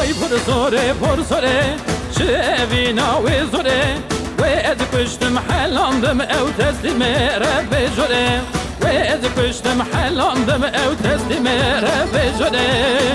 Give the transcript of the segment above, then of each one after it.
وای پر زوره شوینا و زوره و از کشتم حلاندم او تسلیم رب جوره و از کشتم حلاندم او تسلیم رب جوره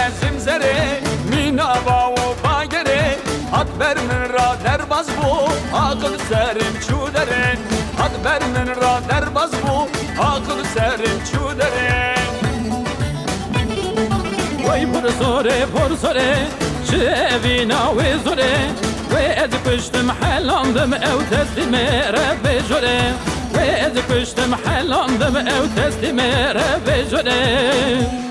غزم زره مینا باو باگره حد بر من را در باز بو عقل سرم چودره حد بر من را در باز بو عقل سرم چودره وای پر زوره شوینا و زوره و از کشتم حلاندم او تسلیم رب جوره و از کشتم حلاندم او تسلیم رب جوره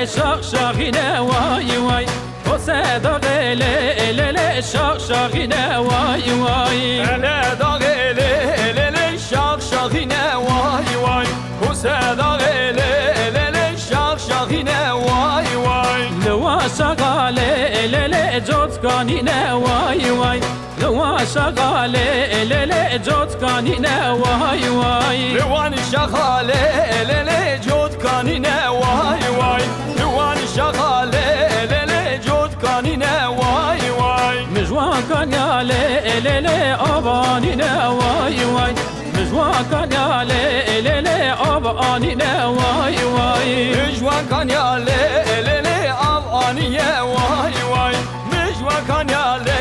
شاخشاخینه وای وای تو صدا غله شاخشاخینه وای وای اله دا غله شاخشاخینه وای وای تو صدا غله شاخشاخینه وای وای لوا شغاله جوت کانینه وای وای لوا شغاله جوت کانینه وای وای لوان شغاله جوت کانینه وای وای لوان شغاله جوت کانینه وای وای مجوان کانیاله آبانینه وای وای مجوان کانیاله آبانینه وای وای مجوان کانیاله آبانیه وای وای مجوان کانیاله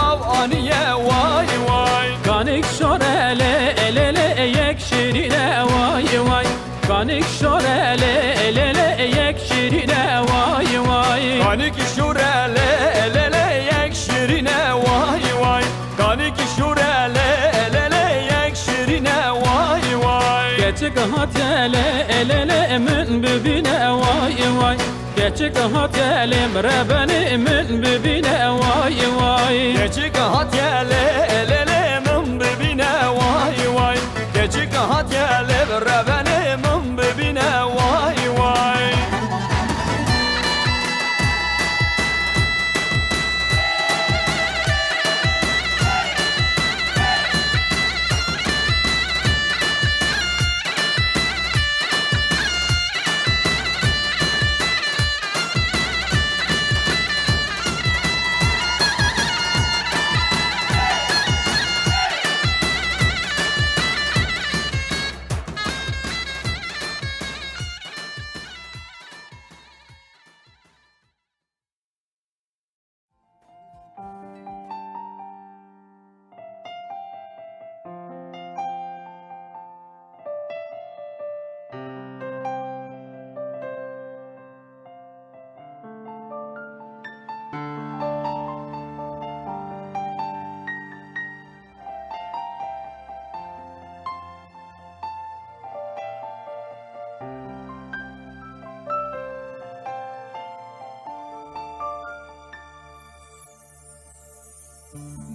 آبانیه وای وای کانیک شوره یک شیرینه وای وای کانیک شوره یک شیرینه وای وای کانیک شوره یک شیرینه وای وای کانیک شوره یک شیرینه وای وای گچک هاتیله من ببینه وای وای گچک هاتیله مربنی من ببینه وای وای گچک هاتیله من ببینه وای وای گچک هاتیله مربنی من ببینه وای وای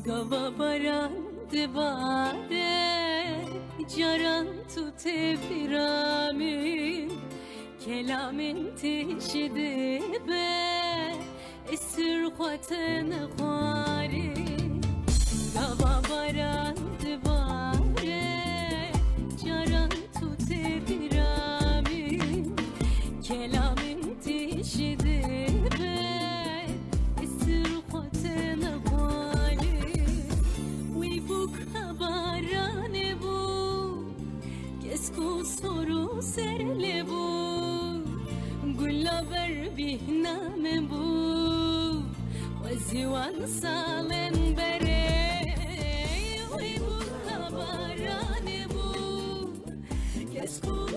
Gava baran divare Caran tu tefirami Kelamin tişidi be Esir khaten khari Gava baran divare Caran tu tefirami Kelamin tişidi be Esir khaten khari Kesku soru serle bu Gullaber bihname bu Waziwan salen bere Uy bu kabarane bu Kesku